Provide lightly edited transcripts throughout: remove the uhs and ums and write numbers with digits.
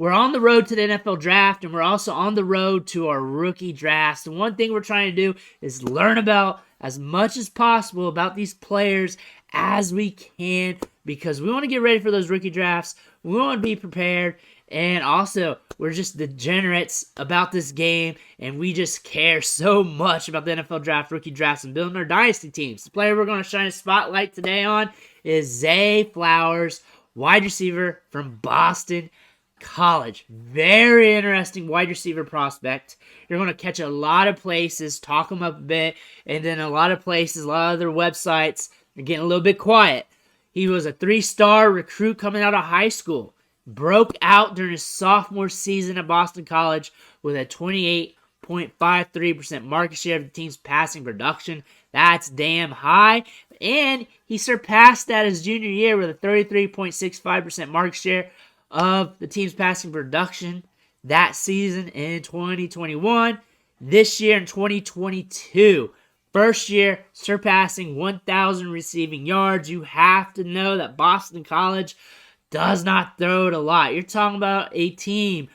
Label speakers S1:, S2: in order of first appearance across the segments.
S1: We're on the road to the NFL draft, and we're also on the road to our rookie drafts. And one thing we're trying to do is learn about as much as possible about these players as we can, because we want to get ready for those rookie drafts. We want to be prepared. And also, we're just degenerates about this game, and we just care so much about the NFL draft, rookie drafts, and building our dynasty teams. The player we're going to shine a spotlight today on is Zay Flowers, wide receiver from Boston College. Very interesting wide receiver prospect. You're going to catch a lot of places, talk him up a bit, and then a lot of places, a lot of other websites are getting a little bit quiet. He was a 3-star recruit coming out of high school. Broke out during his sophomore season at Boston College with a 28.53% market share of the team's passing production. That's damn high. And he surpassed that his junior year with a 33.65% market share of the team's passing production that season in 2021. This year in 2022, first year surpassing 1,000 receiving yards. You have to know that Boston College does not throw it a lot. You're talking about a team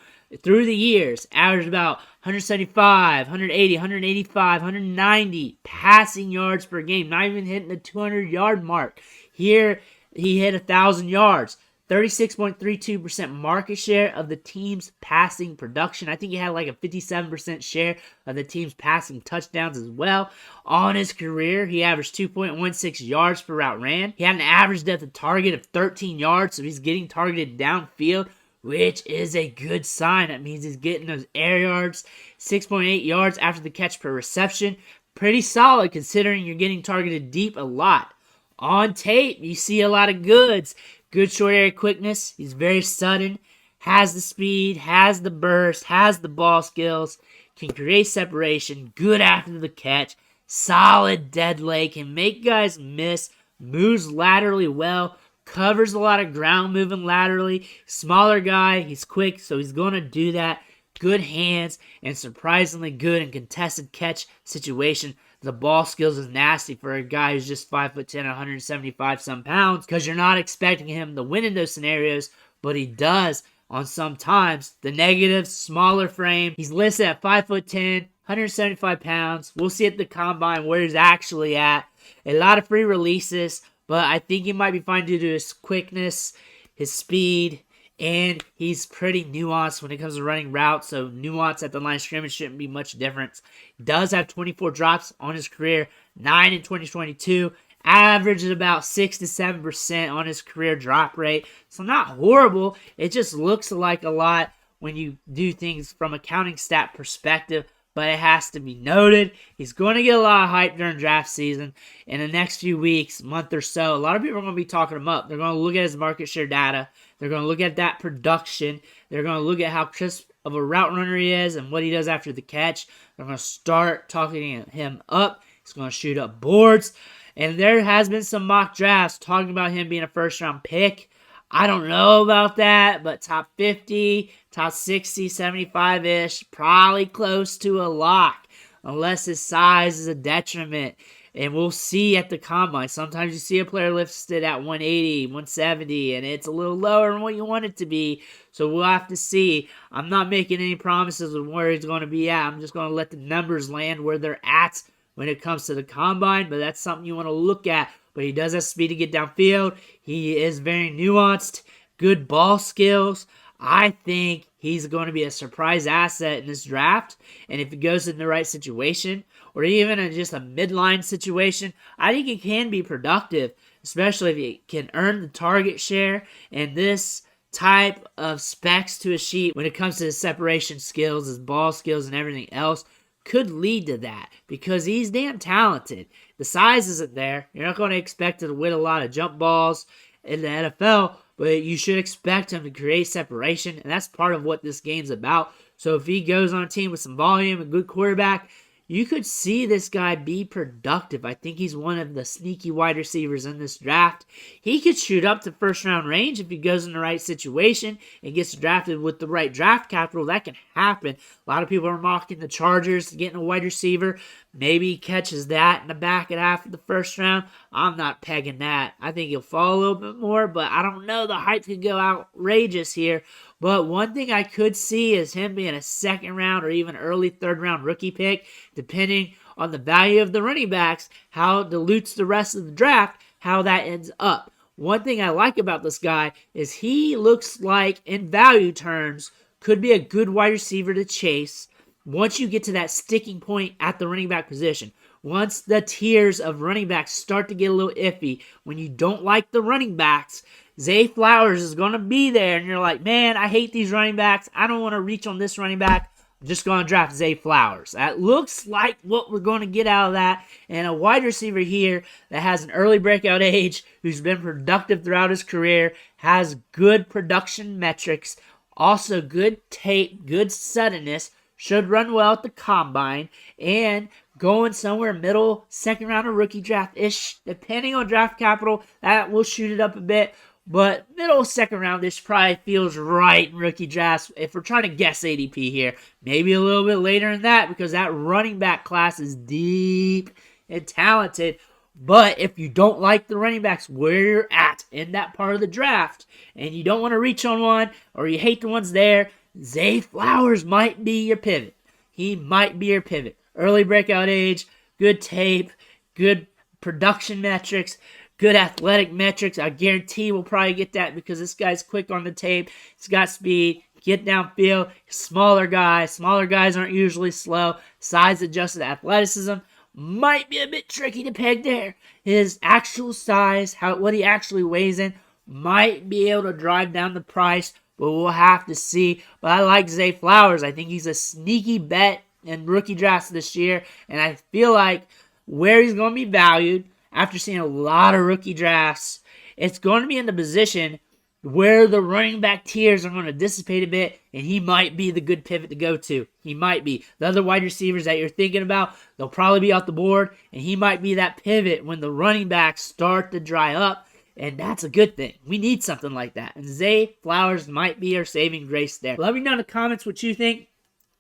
S1: through the years averaged about 175, 180, 185, 190 passing yards per game, not even hitting the 200-yard mark. Here, he hit 1,000 yards. 36.32% market share of the team's passing production. I think he had like a 57% share of the team's passing touchdowns as well. On his career, he averaged 2.16 yards per route ran. He had an average depth of target of 13 yards, so he's getting targeted downfield, which is a good sign. That means he's getting those air yards. 6.8 yards after the catch per reception. Pretty solid considering you're getting targeted deep a lot. On tape, you see a lot of goods. Good short area quickness. He's very sudden. Has the speed. Has the burst. Has the ball skills. Can create separation. Good after the catch. Solid dead leg. Can make guys miss. Moves laterally well. Covers a lot of ground moving laterally. Smaller guy. He's quick, so he's going to do that. Good hands. And surprisingly good in contested catch situation. The ball skills is nasty for a guy who's just 5'10", 175 some pounds, because you're not expecting him to win in those scenarios, but he does on some times. The negatives, smaller frame. He's listed at 5'10", 175 pounds. We'll see at the combine where he's actually at. A lot of free releases, but I think he might be fine due to his quickness, his speed, and he's pretty nuanced when it comes to running routes, so nuance at the line of scrimmage shouldn't be much difference. Does have 24 drops on his career, 9 in 2022, averages about 6 to 7% on his career drop rate, so not horrible. It just looks like a lot when you do things from a counting stat perspective, but it has to be noted. He's going to get a lot of hype during draft season. In the next few weeks, month or so, a lot of people are going to be talking him up. They're going to look at his market share data. They're going to look at that production. They're going to look at how crisp of a route runner he is and what he does after the catch. They're going to start talking him up. He's going to shoot up boards. And there has been some mock drafts talking about him being a first-round pick. I don't know about that, but top 50, top 60, 75-ish, probably close to a lock, unless his size is a detriment. And we'll see at the combine. Sometimes you see a player listed at 180, 170, and it's a little lower than what you want it to be. So we'll have to see. I'm not making any promises of where he's going to be at. I'm just going to let the numbers land where they're at when it comes to the combine. But that's something you want to look at. But he does have speed to get downfield. He is very nuanced. Good ball skills. I think he's going to be a surprise asset in this draft. And if he goes in the right situation, or even in just a midline situation, I think he can be productive, especially if he can earn the target share. And this type of specs to a sheet when it comes to his separation skills, his ball skills, and everything else could lead to that, because he's damn talented. The size isn't there. You're not going to expect him to win a lot of jump balls in the NFL, but you should expect him to create separation, and that's part of what this game's about. So if he goes on a team with some volume and good quarterback, you could see this guy be productive. I think he's one of the sneaky wide receivers in this draft. He could shoot up to first-round range if he goes in the right situation and gets drafted with the right draft capital. That can happen. A lot of people are mocking the Chargers getting a wide receiver. Maybe he catches that in the back half of the first round. I'm not pegging that. I think he'll fall a little bit more, but I don't know. The hype could go outrageous here. But one thing I could see is him being a second round or even early third round rookie pick, depending on the value of the running backs, how it dilutes the rest of the draft, how that ends up. One thing I like about this guy is he looks like, in value terms, could be a good wide receiver to chase once you get to that sticking point at the running back position. Once the tiers of running backs start to get a little iffy, when you don't like the running backs, Zay Flowers is going to be there, and you're like, man, I hate these running backs. I don't want to reach on this running back. I'm just going to draft Zay Flowers. That looks like what we're going to get out of that. And a wide receiver here that has an early breakout age, who's been productive throughout his career, has good production metrics, also good tape, good suddenness, should run well at the combine, and going somewhere middle, second round of rookie draft-ish, depending on draft capital, that will shoot it up a bit. But middle second round-ish probably feels right in rookie drafts. If we're trying to guess ADP here, maybe a little bit later than that, because that running back class is deep and talented. But if you don't like the running backs where you're at in that part of the draft, and you don't want to reach on one, or you hate the ones there, Zay Flowers might be your pivot. He might be your pivot. Early breakout age, good tape, good production metrics, good athletic metrics. I guarantee we'll probably get that because this guy's quick on the tape. He's got speed, get downfield, smaller guy. Smaller guys aren't usually slow. Size adjusted athleticism might be a bit tricky to peg there. His actual size, what he actually weighs in, might be able to drive down the price, but we'll have to see. But I like Zay Flowers. I think he's a sneaky bet in rookie drafts this year, and I feel like where he's going to be valued, after seeing a lot of rookie drafts, it's going to be in the position where the running back tiers are going to dissipate a bit, and he might be the good pivot to go to. He might be. The other wide receivers that you're thinking about, they'll probably be off the board, and he might be that pivot when the running backs start to dry up, and that's a good thing. We need something like that, and Zay Flowers might be our saving grace there. Let me know in the comments what you think.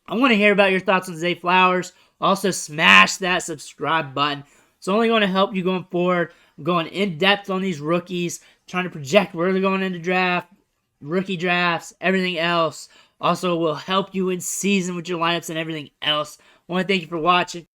S1: I want to hear about your thoughts on Zay Flowers. Also, smash that subscribe button. It's only going to help you going forward. I'm going in-depth on these rookies, trying to project where they're going into draft, rookie drafts, everything else. Also, will help you in season with your lineups and everything else. I want to thank you for watching.